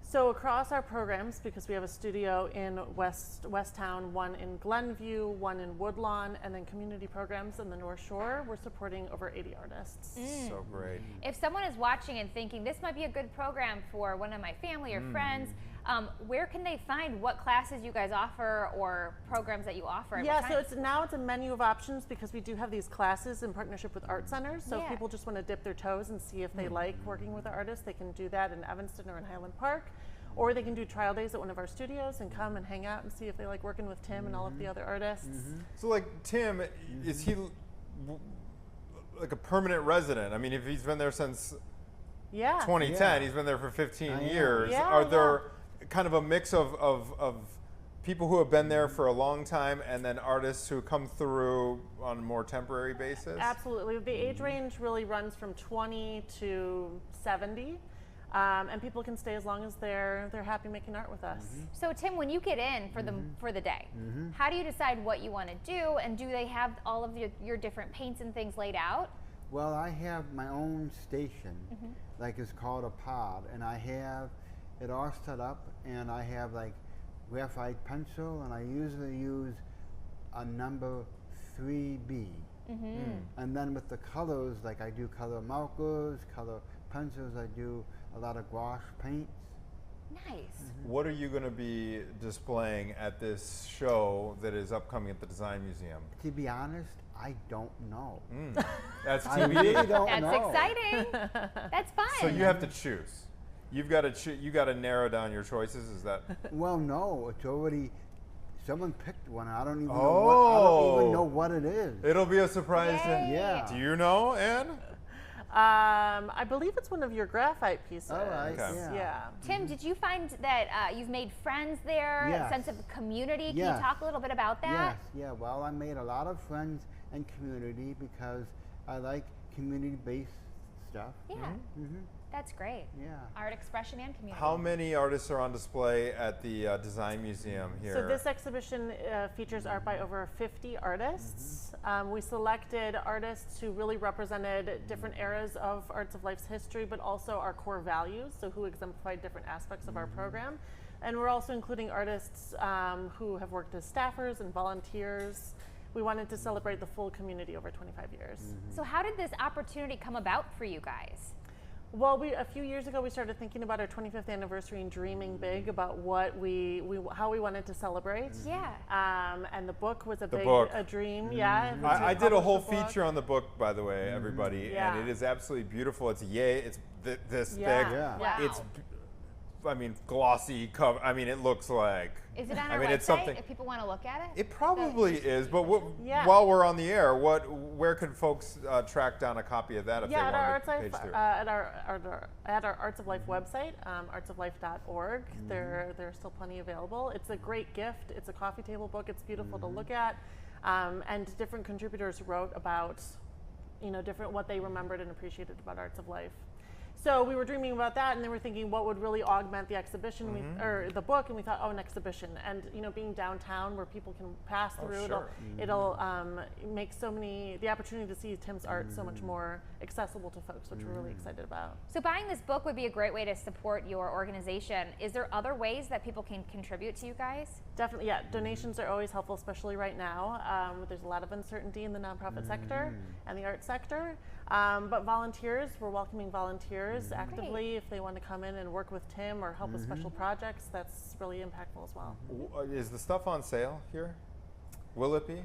So across our programs, because we have a studio in Westtown, one in Glenview, one in Woodlawn, and then community programs in the North Shore, we're supporting over 80 artists. So great. If someone is watching and thinking this might be a good program for one of my family or friends, where can they find what classes you guys offer or programs that you offer? at Yeah, what so times? it's a menu of options because we do have these classes in partnership with art centers. So Yeah. if people just want to dip their toes and see if they like working with the artists, they can do that in Evanston or in Highland Park. Or they can do trial days at one of our studios and come and hang out and see if they like working with Tim and all of the other artists. So like Tim, is he like a permanent resident? I mean, if he's been there since Yeah. 2010, Yeah. he's been there for 15 I am. years. Yeah, Are yeah. there kind of a mix of people who have been there for a long time and then artists who come through on a more temporary basis? Absolutely. The age range really runs from 20 to 70. And people can stay as long as they're happy making art with us. So Tim, when you get in for the day, how do you decide what you want to do, and do they have all of your different paints and things laid out? Well, I have my own station, like it's called a pod, and I have it all set up, and I have like graphite pencil, and I usually use a number 3B. And then with the colors, like I do color markers, color pencils, I do a lot of gouache paints. Nice. What are you going to be displaying at this show that is upcoming at the Design Museum? To be honest, I don't know. That's I TBD. really don't That's know. exciting. That's fun. So you have to choose. You've got to you got to narrow down your choices. Is that? Well, no, it's already someone picked one. I don't even know what it is. It'll be a surprise. Yay. Yeah. Do you know, Anne? I believe it's one of your graphite pieces. All right. Okay. Yeah. Tim, did you find that you've made friends there, Yes. a sense of community? Can Yes. you talk a little bit about that? Yes, yeah. Well, I made a lot of friends and community because I like community-based stuff. Yeah, that's great. Yeah. Art expression and community. How many artists are on display at the Design Museum here? So this exhibition features art by over 50 artists. We selected artists who really represented different eras of Arts of Life's history, but also our core values, so who exemplified different aspects of our program. And we're also including artists who have worked as staffers and volunteers. We wanted to celebrate the full community over 25 years. So how did this opportunity come about for you guys? Well, a few years ago, we started thinking about our 25th anniversary and dreaming big about what how we wanted to celebrate. Yeah. And the book was a book. dream. Yeah. I did a whole feature on the book, by the way, everybody, Yeah. and it is absolutely beautiful. It's it's this Yeah. big. Yeah. Wow. It's, I mean, glossy cover. I mean, it looks like. Is it on I our mean, website it's something. if people want to look at it? It probably is, but Yeah. while we're on the air, where can folks track down a copy of that if Yeah, at they our want Arts to of page Life, through? at our Arts of Life website, artsoflife.org. There's still plenty available. It's a great gift. It's a coffee table book. It's beautiful to look at, and different contributors wrote about, different what they remembered and appreciated about Arts of Life. So we were dreaming about that, and then we're thinking what would really augment the exhibition, or the book, and we thought, an exhibition. And being downtown where people can pass through, sure. it'll make the opportunity to see Tim's art so much more accessible to folks, which we're really excited about. So buying this book would be a great way to support your organization. Is there other ways that people can contribute to you guys? Definitely, yeah. Donations are always helpful, especially right now. There's a lot of uncertainty in the nonprofit sector and the art sector. But volunteers, we're welcoming volunteers actively if they want to come in and work with Tim or help with special projects. That's really impactful as well. Is the stuff on sale here? Will it be?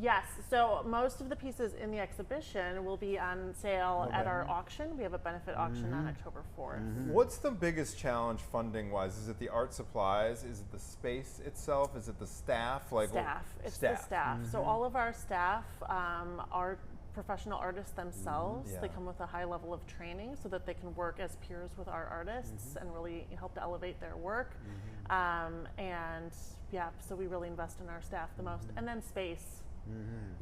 Yes, so most of the pieces in the exhibition will be on sale at our auction. We have a benefit auction on October 4th. What's the biggest challenge funding-wise? Is it the art supplies? Is it the space itself? Is it the staff? Staff. It's the staff. So all of our staff are professional artists themselves. Yeah. They come with a high level of training so that they can work as peers with our artists and really help to elevate their work. And yeah, so we really invest in our staff the most. And then space.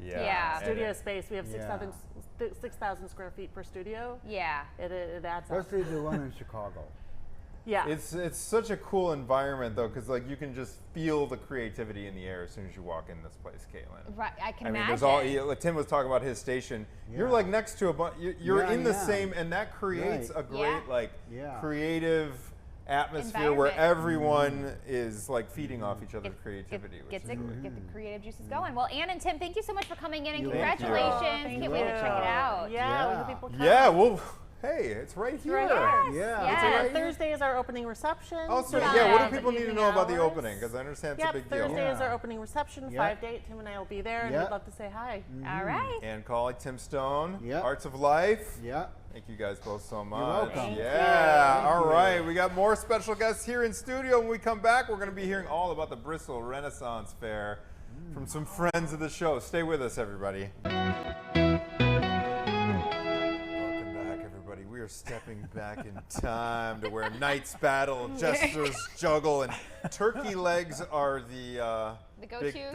Yeah. Studio space, we have 6,000 square feet per studio. Yeah. It adds up. Especially the one in Chicago. Yeah. It's such a cool environment though, because like you can just feel the creativity in the air as soon as you walk in this place, Caitlin. Right, I can I mean, imagine. there's all. Like Tim was talking about his station. You're like next to a bunch. You're Yeah, in the yeah. same, and that creates a great like creative atmosphere where everyone is like feeding off each other's creativity. Get the creative juices going. Well, Ann and Tim, thank you so much for coming in, and Thank congratulations. you. Can't wait to check it out. Yeah, we hope people come. Yeah, well, hey, it's right here. Yes. Yeah. Yes. right here. Thursday is our opening reception. Oh, so Yeah. yeah, what Yeah. do people need to Evening know about the hours. opening? Because I understand it's Yep, a big deal. Thursday is our opening reception, 5 to 8. Tim and I will be there, and we'd love to say hi. All right. Ann Cawley, Tim Stone, Yep. Arts of Life. Yeah. Thank you guys both so much. welcome. Thank Yeah. you. All right. We got more special guests here in studio. When we come back, we're going to be hearing all about the Bristol Renaissance Fair from some friends of the show. Stay with us, everybody. Welcome back, everybody. We are stepping back in time to where knights battle, jesters juggle, and turkey legs are the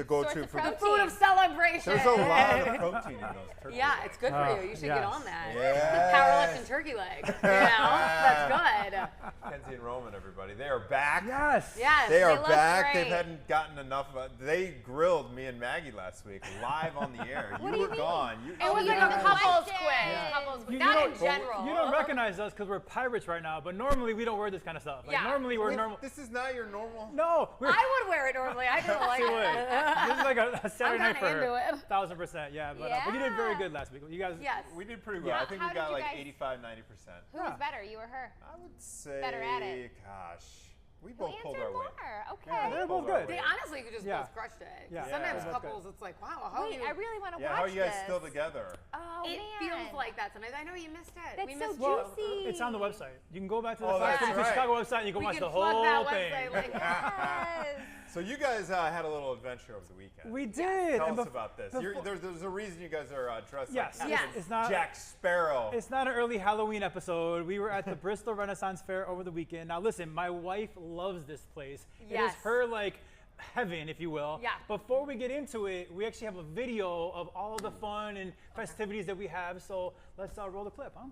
go-to for protein. Food of celebration. There's a lot of protein in those turkey Yeah, legs. it's good for you. You should get on that. Yes. Powerlifting turkey leg. You know, that's good. Kenzie and Roman, everybody. They are back. Yes. Yes. They are look back. great. They hadn't gotten enough. They grilled me and Maggie last week live on the air. What do you were mean? gone. It was you like didn't a couples question. quiz. Couples quiz. You Not don't- in general. You don't recognize us because we're pirates right now, but normally we don't wear this kind of stuff. Like, Yeah. normally we're Wait, normal. This is not your normal. No, we're I would wear it normally. I don't like She would. it. This is like a Saturday I'm night for kinda her. into it. 1,000%, yeah. But you did very good last week. You guys. Yes. We did pretty well. Yeah. I think How we did got you like guys- 85, 90%. Who was better, you or her? I would say. Better at it. Gosh, we Who both pulled answered our weight. more? Okay. Yeah, They're both pulled our good. They weight. honestly could just Yeah. both crushed it. Yeah. Sometimes Yeah. couples, it's like, wow, how Wait, you? I really want to Yeah, watch how are you guys this. still together? Oh, It man. feels like that sometimes. I know you missed it. That's we so missed you. juicy. It's on the website. You can go back to the Oh, that's Fast right. Chicago website and you can We watch can the plug whole that thing. website. Like, Yes. So you guys had a little adventure over the weekend. We did. Tell and us bef- about this. before- There's a reason you guys are dressed Yes. like Yes. It's not. Jack Sparrow. It's not an early Halloween episode. We were at the Bristol Renaissance Fair over the weekend. Now listen, my wife loves this place. It is Yes. her like heaven, if you will. Yeah. Before we get into it, we actually have a video of all the fun and festivities that we have. So let's roll the clip, huh?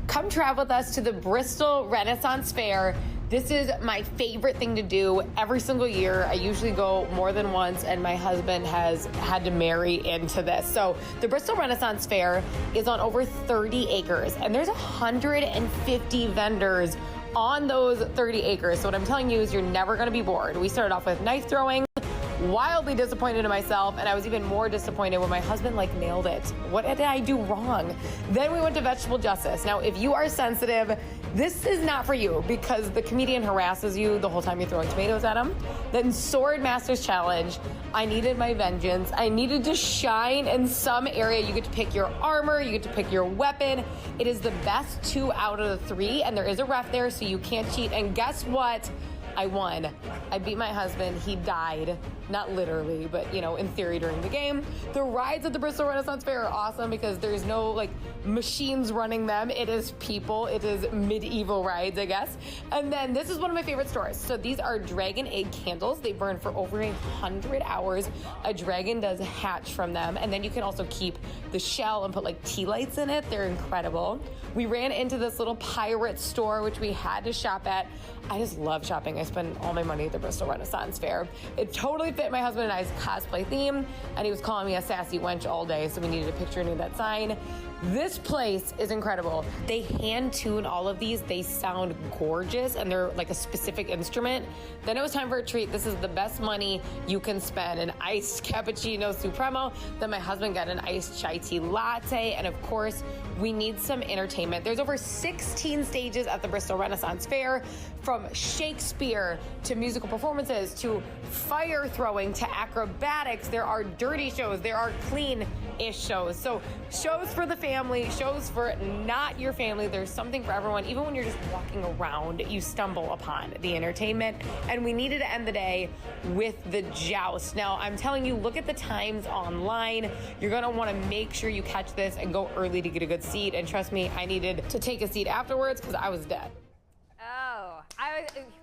Come travel with us to the Bristol Renaissance Fair. This is my favorite thing to do every single year. I usually go more than once, and my husband has had to marry into this. So the Bristol Renaissance Fair is on over 30 acres, and there's 150 vendors on those 30 acres. So what I'm telling you is you're never gonna be bored. We started off with knife throwing, wildly disappointed in myself, and I was even more disappointed when my husband nailed it. What did I do wrong? Then we went to vegetable justice. Now, if you are sensitive, this is not for you because the comedian harasses you the whole time you're throwing tomatoes at him. Then Sword Masters Challenge. I needed my vengeance. I needed to shine in some area. You get to pick your armor, you get to pick your weapon. It is the best 2 out of the 3, and there is a ref there, so you can't cheat. And guess what? I won. I beat my husband. He died. Not literally, but in theory during the game. The rides at the Bristol Renaissance Fair are awesome because there's no machines running them. It is people. It is medieval rides, I guess. And then this is one of my favorite stores. So these are dragon egg candles. They burn for over 100 hours. A dragon does hatch from them. And then you can also keep the shell and put tea lights in it. They're incredible. We ran into this little pirate store, which we had to shop at. I just love shopping. I spend all my money at the Bristol Renaissance Fair. It totally fit my husband and I's cosplay theme, and he was calling me a sassy wench all day, so we needed a picture and that sign. This place is incredible. They hand tune all of these. They sound gorgeous, and they're a specific instrument. Then it was time for a treat. This is the best money you can spend. An iced cappuccino supremo. Then my husband got an iced chai tea latte, and of course, we need some entertainment. There's over 16 stages at the Bristol Renaissance Fair, from Shakespeare to musical performances to fire throwing to acrobatics. There are dirty shows. There are clean-ish shows. So shows for the family, shows for not your family. There's something for everyone. Even when you're just walking around, you stumble upon the entertainment. And we needed to end the day with the joust. Now, I'm telling you, look at the times online. You're going to want to make sure you catch this and go early to get a good seat. And trust me, I needed to take a seat afterwards because I was dead. Oh,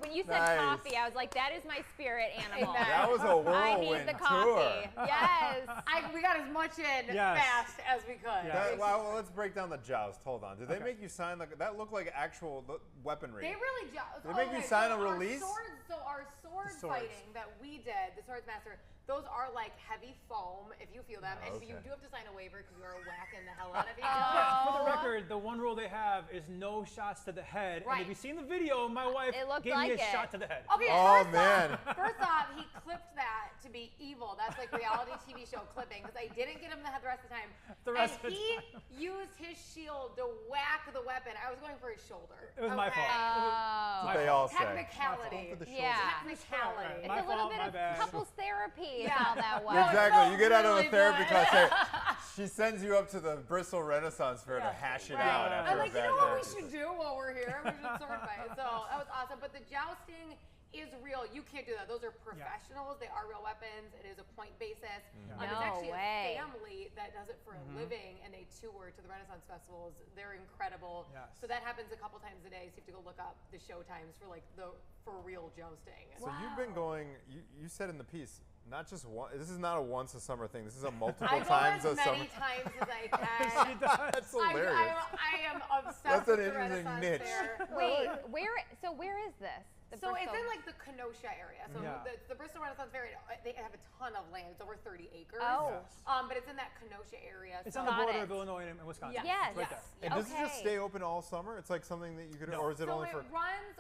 When you said Nice. coffee, I was like, that is my spirit animal. That was a I need whirlwind the tour. coffee. Yes. We got as much in Yes. fast as we could. Yeah. Well, let's break down the joust. Hold on. Did they Okay. make you sign that? Looked like actual weaponry. They really They make you sign a release? Our sword The swords. fighting that we did, the Swords Master, those are like heavy foam if you feel them. And Okay. you do have to sign a waiver because you are whacking the hell out of each For other. the record, the one rule they have is no shots to the head. And Right. if you've seen the video, my wife It looked gave me like a it. shot to the head. Okay, Oh, first man. First off, he clipped that to be evil. That's like reality TV show clipping because I didn't get him the head the rest of the time. The rest and of the he time. used his shield to whack the weapon. I was going for his shoulder. It was my fault. Oh. That's what they all say. Technicality. For the shoulder. Yeah. Technicality. It's My a little fault, bit my of bad. couples therapy. Yeah. How that was. Exactly. You get out of really the therapy good. class. She sends you up to the Bristol Renaissance Fair to hash it Right. out after I'm a like, you bad know what we therapy should do while we're here? We should sword fight. So that was awesome. But the jousting is real. You can't do that. Those are professionals. They are real weapons. It is a point basis. No It's actually way. a family that does it for a living, and they tour to the Renaissance festivals. They're incredible. Yes. So that happens a couple times a day. So you have to go look up the show times for like the for real jousting. So you've been going. You said in the piece, not just one. This is not a once a summer thing. This is a multiple I go times a as summer. many times as I can. That's hilarious. I am obsessed That's with an the interesting Renaissance niche. Fair. Wait, where is this? The So it's Bristol- in like the Kenosha area. So Yeah. the Bristol Renaissance Fair, they have a ton of land. It's over 30 acres. Oh. Yes. But it's in that Kenosha area. It's so on the Got border it. of Illinois and Wisconsin. Yes. Yes. Right there. And does it just Okay. stay open all summer? It's like something that you could, No. or is it So only it for? runs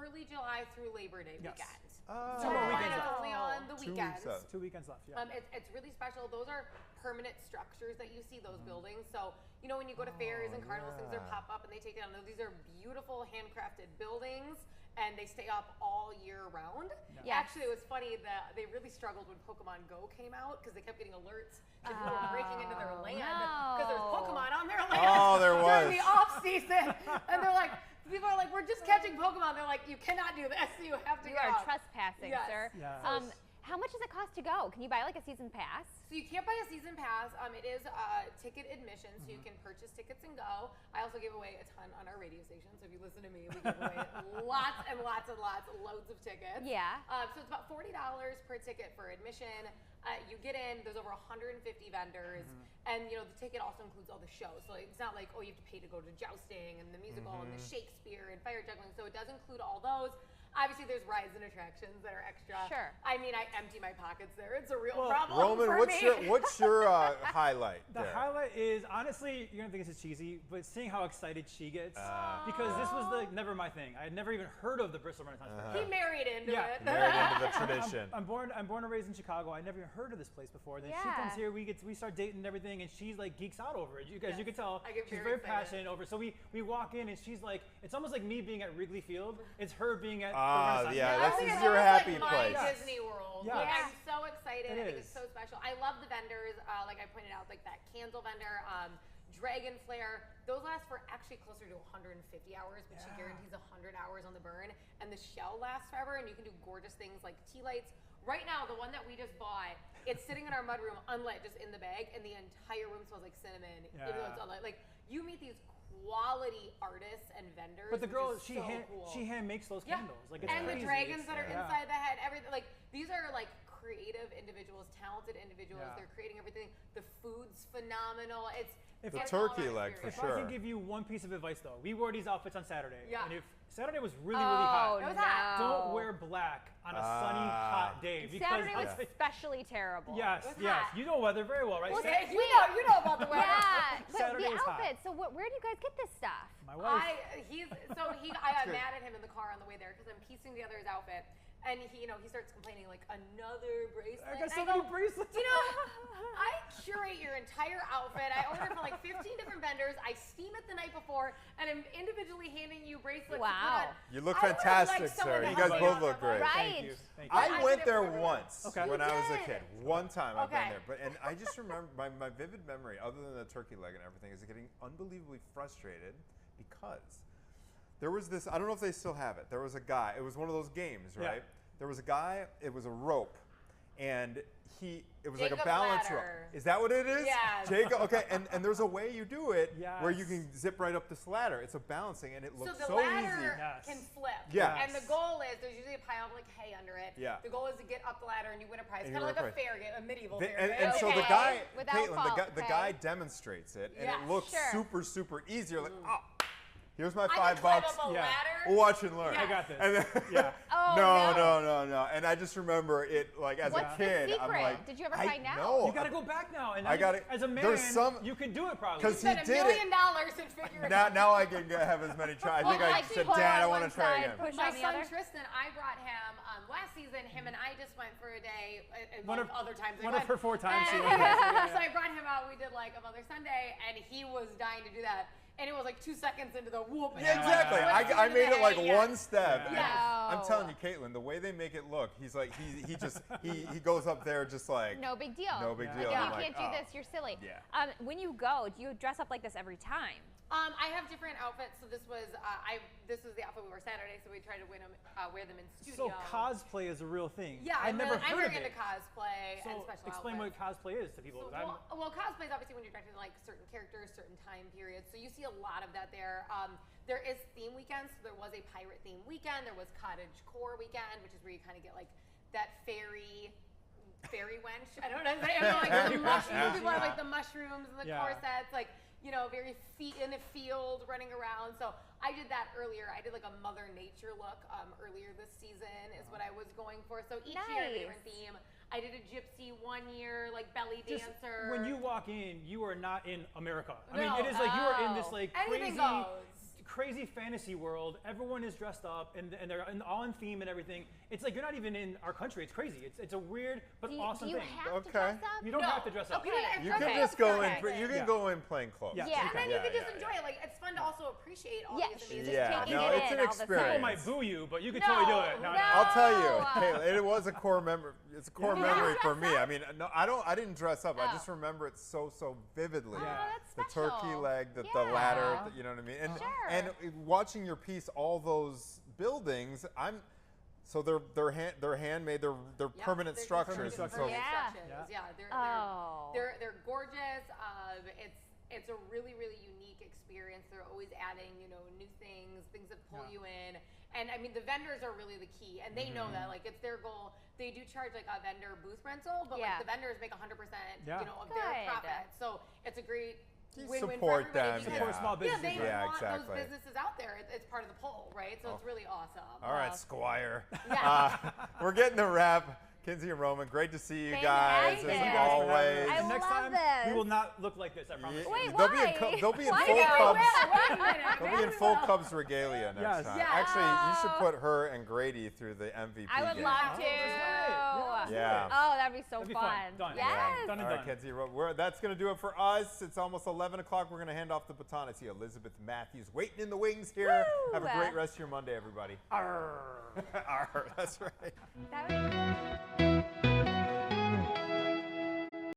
early July through Labor Day Yes. weekend. Oh. Two more So weekends it's left. only on the 2 weeks weekends. left. 2 weekends left. Yeah. It's really special. Those are permanent structures that you see, those buildings. So, you know, when you go to fairs and carnivals, things are yeah. pop up and they take down. These are beautiful handcrafted buildings and they stay up all year round. Yes. Actually, it was funny that they really struggled when Pokemon Go came out because they kept getting alerts that people were breaking into their land because there's no. Pokemon on their land Oh, there during was. the off season. And they're like, people are like, we're just catching Pokemon. They're like, you cannot do this. You have to You go. are trespassing, Yes. sir. Yes. How much does it cost to go? Can you buy like a season pass? So you can't buy a season pass. It is ticket admission, so you can purchase tickets and go. I also give away a ton on our radio station. So if you listen to me, we give away lots and lots and lots, loads of tickets. Yeah. So it's about $40 per ticket for admission. You get in. There's over 150 vendors, and you know the ticket also includes all the shows. So it's not like, oh, you have to pay to go to jousting and the musical and the Shakespeare and fire juggling. So it does include all those. Obviously, there's rides and attractions that are extra. Sure. I mean, I empty my pockets there. It's a real Well, problem Roman, for what's me. your highlight The there? highlight is, honestly, you're gonna think this is cheesy, but seeing how excited she gets, because this was never my thing. I had never even heard of the Bristol Renaissance Fair. He married into Yeah. it. Married into the tradition. I'm born and raised in Chicago. I never even heard of this place before. Then she Yeah. comes here, we start dating and everything, and she's like geeks out over it. You guys, you can tell I get she's very very excited. passionate over it. So we walk in and she's like, it's almost like me being at Wrigley Field. It's her being at the Renaissance yeah, Fair. that's I think this it's is your almost happy like my place. Disney World. Yes. Like, Yeah. I'm so excited. It I think is. it's so special. I love the vendors. Like I pointed out, like that candle vendor, Dragon Flare. Those last for actually closer to 150 hours, but she guarantees 100 hours on the burn. And the shell lasts forever, and you can do gorgeous things like tea lights. Right now, the one that we just bought, it's sitting in our mudroom, unlit, just in the bag, and the entire room smells like cinnamon, even though it's unlit. Like, you meet these quality artists and vendors. But the which girl, is so cool. she hand makes those Yeah. candles. Like it's and crazy. the dragons that are Yeah. inside the head, everything. Like, these are like creative individuals, talented individuals. Yeah. They're creating everything. The food's phenomenal. It's If The it's all turkey about leg, for experience. If I sure. could give you one piece of advice though, we wore these outfits on Saturday. Yeah. And if Saturday was really hot, It was hot. don't wear black on a sunny, hot day. Because Saturday was I'll say- especially terrible. yes, It was yes. hot. You know weather very well, right? Well, Sa- Okay, you know about the weather. Yeah, but Saturday the was hot. outfits. So where do you guys get this stuff? My wife. I got mad at him in the car on the way there because I'm piecing together his outfit, and he starts complaining like another bracelet. I got so And many go, bracelets. You know, I curate your entire outfit. I order from like 15 different vendors. I steam it the night before, and I'm individually handing you bracelets. Wow. To put on. You look I would fantastic, like someone sir. to You help guys me both out look with my great. Right. Thank you. Thank you. I I went did it there for everyone. once Okay. when You I was a did. kid. One time I've been Okay. there, and I just remember my vivid memory, other than the turkey leg and everything, is getting unbelievably frustrated because there was this. I don't know if they still have it. There was a guy. It was one of those games, Yeah. right? There was a guy. It was a rope, and it was like a Jacob's balance rope. ladder. Is that what it is? Yes. Jacob. Okay, and there's a way you do it where you Yes. can zip right up this ladder. It's a balancing, and it So looks the so ladder easy. Yes. can flip. Yes. And the goal is there's usually a pile of like hay under it. Yeah. The goal is to get up the ladder and you win a prize. And Kind you of win like a a prize. fair game, a medieval The- fair. and, right? and so the Okay. guy, Without Caitlin, fault, the okay. guy demonstrates it, and Yes. it looks Sure. super easy. You're like, oh, here's my I can $5. climb up a Yeah. ladder. Watch and learn. Yeah. I got this. And then, Yeah. Oh, no. And I just remember it, like, as What's a kid, the I'm secret? like, Did you ever I find out? know. You got to go back now. And I gotta- as a man, there's some- you can do it probably. 'Cause he Spend $1 did million it. and figure it Now, out. now I can have as many tries. I think Well, I like said, pull Dad, I on want one to try side, again. push My on the son other. Tristan, I brought him last season. Him and I just went for a day. One of- other times. one of her 4 times she And- went. Yeah. So I brought him out. We did like a Mother's Sunday, and he was dying to do that. And it was like 2 seconds into the whoop. and Yeah, I exactly. went I into made the it like hay, yeah. one step. Yeah. I'm telling you, Caitlin, the way they make it look, he's like, he goes up there just like, No big deal. no big Yeah. deal. Like, I'm you like, can't do oh. this. You're silly. Yeah. When you go, do you dress up like this every time? I have different outfits. So this was this was the outfit we wore Saturday. So we tried to wear them in studio. So cosplay is a real thing. Yeah, I I'm never I'm heard of very into it. cosplay and So special explain outfits. what cosplay is to people. So, 'cause well, cosplay is obviously when you're directing like certain characters, certain time periods. So you see a lot of that there. There is theme weekends. So there was a pirate theme weekend. There was cottage core weekend, which is where you kind of get like that fairy wench. I don't know what I'm saying. Like the mushrooms. People have like the mushrooms and the Yeah. corsets, like, you know, very in a field running around. So I did that earlier. I did like a Mother Nature look earlier this season is what I was going for. So each year a different Nice. theme. I did a gypsy one year, like belly Just dancer. when you walk in, you are not in America. I No. mean, it is like you are in this Oh. like Anything goes. crazy fantasy world. Everyone is dressed up and they're all in theme and everything. It's like you're not even in our country. It's crazy. It's a weird but awesome do you thing. have Okay. to dress up? You don't No. have to dress up. Okay. You Okay. can just go Okay. in. You can Yeah. go in plain clothes. Yeah. Yeah. And then Yeah, you can just yeah, enjoy yeah. it. Like it's fun to also appreciate all Yeah, these she's amazing Yeah, taking no, it it's in an all the time. People experience. might boo you, but you can No, totally do it. no. I'll tell you, No. Caitlin, it was a core memory. It's a core Did you memory dress for me. up? I mean, no, I didn't dress up. I Oh. just remember it so vividly. Oh, Yeah. that's The special. turkey leg, the Yeah. ladder, you know what I mean? And Sure. and watching your piece, all those buildings, so they're handmade, they're permanent they're structures. permanent and so Permanent Yeah. structures. Yeah, Oh. they're gorgeous. It's a really unique experience. They're always adding, you know, new things that pull Yeah. you in. And I mean, the vendors are really the key, and they know that. Like, it's their goal. They do charge like a vendor booth rental, but Yeah. like the vendors make 100%, Yeah. you know, of Good. their profit. So it's a great You win-win support for everybody. them, because- Support small Yeah, businesses. they Yeah, want exactly. those businesses out there. It's part of the pull, right? So it's really awesome. All right, Squire. Yeah. We're getting to wrap. Kinsey and Roman, great to see you guys Fantastic. as Thank you guys for having always. us. I And next love time this. we will not look like this. I promise. Yeah, Wait, they'll be why? in, they'll be in Why full do I Cubs. Wait a minute. They'll be in full Cubs regalia next Yes. time. Yeah. Actually, you should put her and Grady through the MVP I would game. love to. Yeah. Yeah. Oh, that'd be so That'd be fun. fun. Done. Yes. Done and All right, done. Kinsey, that's going to do it for us. It's almost 11 o'clock. We're going to hand off the baton. I see Elizabeth Matthews waiting in the wings here. Woo! Have a great rest of your Monday, everybody. Arr. Arr, that's right. That was